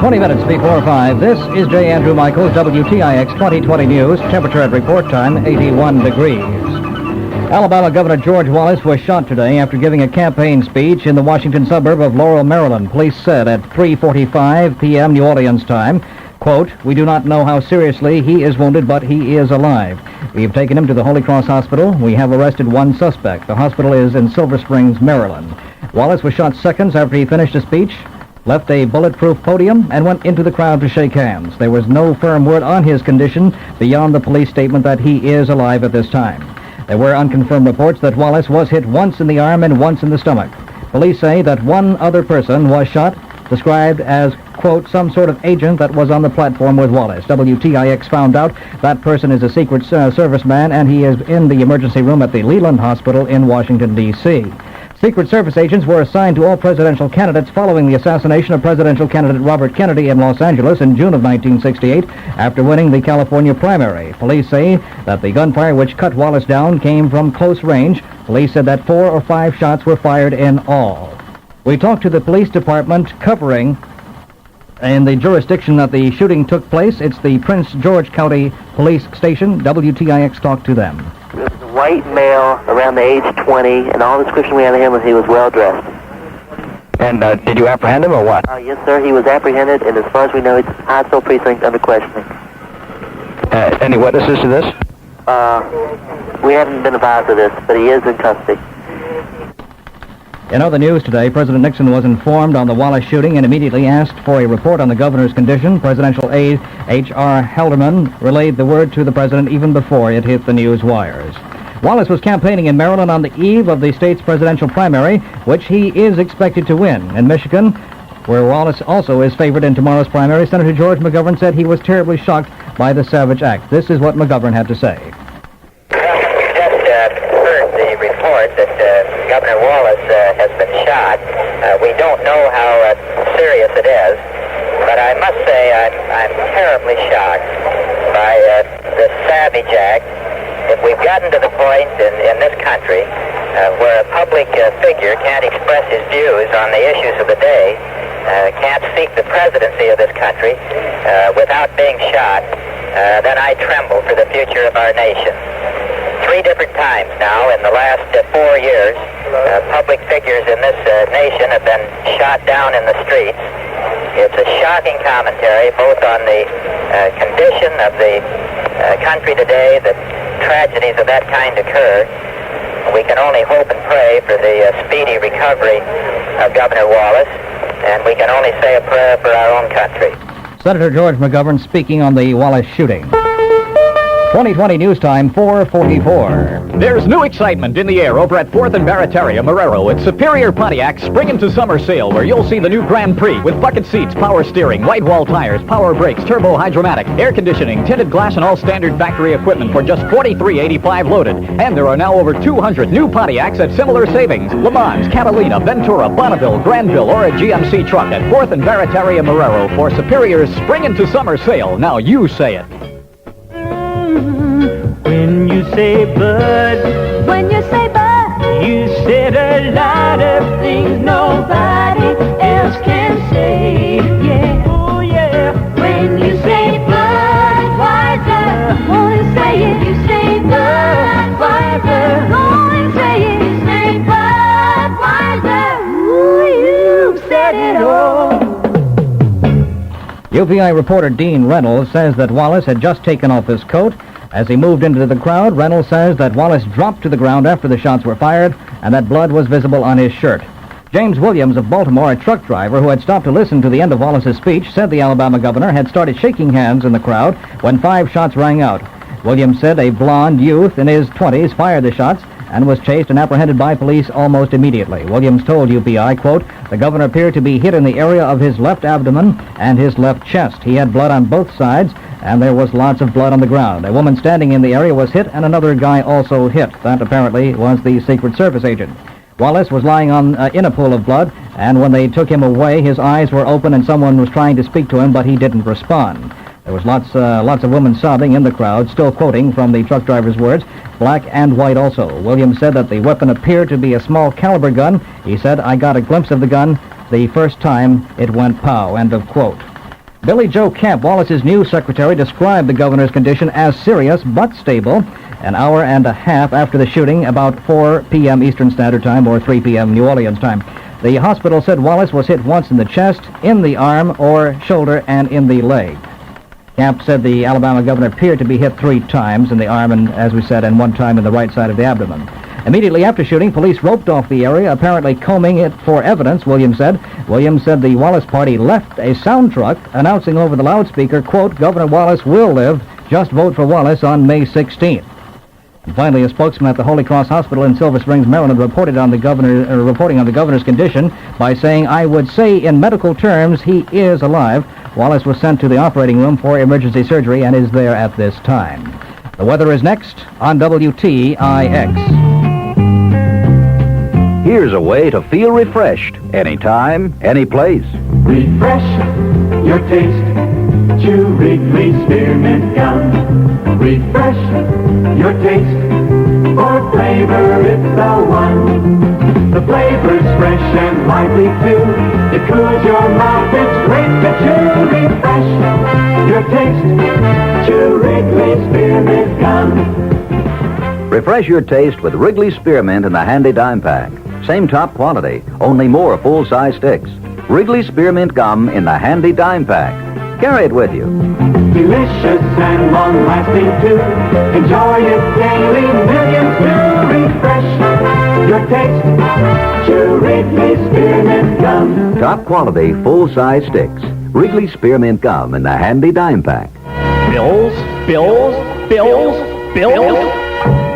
20 minutes before 5. This is J. Andrew Michaels, WTIX 2020 News. Temperature at report time, 81 degrees. Alabama Governor George Wallace was shot today after giving a campaign speech in the Washington suburb of Laurel, Maryland. Police said at 3:45 p.m. New Orleans time, quote, "We do not know how seriously he is wounded, but he is alive. We have taken him to the Holy Cross Hospital. We have arrested one suspect. The hospital is in Silver Springs, Maryland." Wallace was shot seconds after he finished his speech, left a bulletproof podium, and went into the crowd to shake hands. There was no firm word on his condition beyond the police statement that he is alive at this time. There were unconfirmed reports that Wallace was hit once in the arm and once in the stomach. Police say that one other person was shot, described as, quote, "some sort of agent that was on the platform with Wallace." WTIX found out that person is a Secret Service man, and he is in the emergency room at the Leland Hospital in Washington, D.C. Secret Service agents were assigned to all presidential candidates following the assassination of presidential candidate Robert Kennedy in Los Angeles in June of 1968 after winning the California primary. Police say that the gunfire which cut Wallace down came from close range. Police said that 4 or 5 shots were fired in all. We talked to the police department covering in the jurisdiction that the shooting took place. It's the Prince George County Police Station. WTIX talked to them. He was a white male around the age 20, and all the description we had of him was he was well dressed. And did you apprehend him or what? Yes, sir. He was apprehended, and as far as we know, it's Hyattsville Precinct under questioning. Any witnesses to this? We haven't been advised of this, but he is in custody. In other news today, President Nixon was informed on the Wallace shooting and immediately asked for a report on the governor's condition. Presidential aide H.R. Haldeman relayed the word to the president even before it hit the news wires. Wallace was campaigning in Maryland on the eve of the state's presidential primary, which he is expected to win. In Michigan, where Wallace also is favored in tomorrow's primary, Senator George McGovern said he was terribly shocked by the savage act. This is what McGovern had to say. Governor Wallace has been shot. We don't know how serious it is, but I must say I'm terribly shocked by this savage act. If we've gotten to the point in this country where a public figure can't express his views on the issues of the day, can't seek the presidency of this country without being shot, then I tremble for the future of our nation. 3 different times now in the last 4 years, public figures in this nation have been shot down in the streets. It's a shocking commentary both on the condition of the country today that tragedies of that kind occur. We can only hope and pray for the speedy recovery of Governor Wallace, and we can only say a prayer for our own country. Senator George McGovern speaking on the Wallace shooting. 2020 News Time, 4:44. There's new excitement in the air over at 4th and Barataria, Marrero. It's Superior Pontiac's Spring into Summer Sale, where you'll see the new Grand Prix with bucket seats, power steering, white wall tires, power brakes, turbo hydromatic, air conditioning, tinted glass, and all standard factory equipment for just $43.85 loaded. And there are now over 200 new Pontiacs at similar savings. Le Mans, Catalina, Ventura, Bonneville, Granville, or a GMC truck at 4th and Barataria, Marrero for Superior's Spring into Summer Sale. Now you say it. When you say bud, you said a lot of things nobody else can say. Yeah, oh yeah. When you say Budweiser, only say it. You say Budweiser, only say it. You say Budweiser, ooh, you said it all. UPI reporter Dean Reynolds says that Wallace had just taken off his coat. As he moved into the crowd, Reynolds says that Wallace dropped to the ground after the shots were fired and that blood was visible on his shirt. James Williams of Baltimore, a truck driver who had stopped to listen to the end of Wallace's speech, said the Alabama governor had started shaking hands in the crowd when 5 shots rang out. Williams said a blond youth in his 20s fired the shots and was chased and apprehended by police almost immediately. Williams told UPI, quote, "The governor appeared to be hit in the area of his left abdomen and his left chest. He had blood on both sides, and there was lots of blood on the ground. A woman standing in the area was hit, and another guy also hit." That apparently was the Secret Service agent. Wallace was lying in a pool of blood, and when they took him away, his eyes were open and someone was trying to speak to him, but he didn't respond. There was lots of women sobbing in the crowd, still quoting from the truck driver's words, black and white also. Williams said that the weapon appeared to be a small caliber gun. He said, "I got a glimpse of the gun the first time it went pow," end of quote. Billy Joe Camp, Wallace's news secretary, described the governor's condition as serious but stable. An hour and a half after the shooting, about 4 p.m. Eastern Standard Time or 3 p.m. New Orleans time. The hospital said Wallace was hit once in the chest, in the arm or shoulder, and in the leg. Camp said the Alabama governor appeared to be hit 3 times in the arm and, as we said, and 1 time in the right side of the abdomen. Immediately after shooting, police roped off the area, apparently combing it for evidence, Williams said. Williams said the Wallace party left a sound truck announcing over the loudspeaker, quote, "Governor Wallace will live. Just vote for Wallace on May 16th. And finally, a spokesman at the Holy Cross Hospital in Silver Springs, Maryland, reporting on the governor's condition by saying, "I would say in medical terms he is alive." Wallace was sent to the operating room for emergency surgery and is there at this time. The weather is next on WTIX. Here's a way to feel refreshed anytime, any place. Refresh your taste. Chew Wrigley Spearmint Gum. Refresh your taste. For flavor, it's the one. The flavor's fresh and lively too. It cools your mouth, it's great to chew. Refresh your taste. Chew Wrigley Spearmint Gum. Refresh your taste with Wrigley Spearmint in the handy dime pack. Same top quality, only more full-size sticks. Wrigley Spearmint Gum in the handy dime pack. Carry it with you. Delicious and long-lasting too. Enjoy it daily, millions do. Refresh your taste. Chew Wrigley Spearmint Gum. Top quality, full-size sticks. Wrigley Spearmint Gum in the handy dime pack. Bills?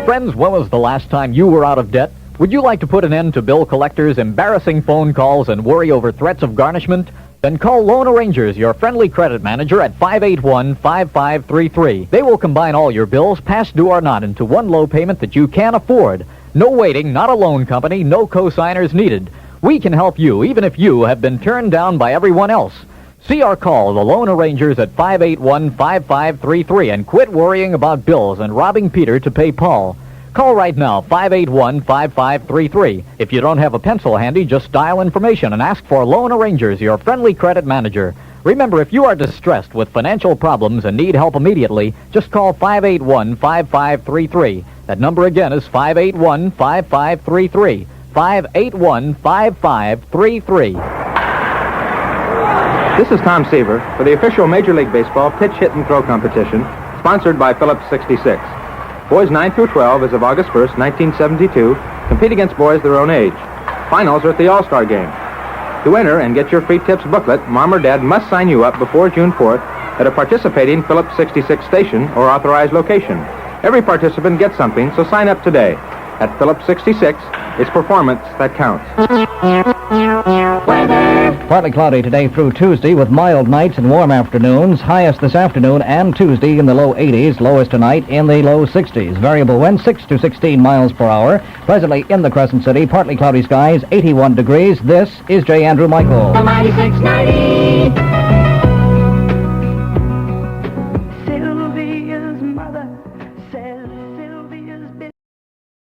Friends, when was the last time you were out of debt? Would you like to put an end to bill collectors' embarrassing phone calls and worry over threats of garnishment? Then call Loan Arrangers, your friendly credit manager, at 581-5533. They will combine all your bills, past due or not, into one low payment that you can afford. No waiting, not a loan company, no co-signers needed. We can help you, even if you have been turned down by everyone else. See or call the Loan Arrangers at 581-5533 and quit worrying about bills and robbing Peter to pay Paul. Call right now, 581-5533. If you don't have a pencil handy, just dial information and ask for Loan Arrangers, your friendly credit manager. Remember, if you are distressed with financial problems and need help immediately, just call 581-5533. That number again is 581-5533. 581-5533. This is Tom Seaver for the official Major League Baseball pitch, hit, and throw competition, sponsored by Phillips 66. Boys 9 through 12 as of August 1st, 1972, compete against boys their own age. Finals are at the All-Star Game. To enter and get your free tips booklet, Mom or Dad must sign you up before June 4th at a participating Phillips 66 station or authorized location. Every participant gets something, so sign up today. At Phillips 66, it's performance that counts. Partly cloudy today through Tuesday with mild nights and warm afternoons. Highest this afternoon and Tuesday in the low 80s. Lowest tonight in the low 60s. Variable wind 6 to 16 miles per hour. Presently in the Crescent City, partly cloudy skies, 81 degrees. This is J. Andrew Michael. The 96.90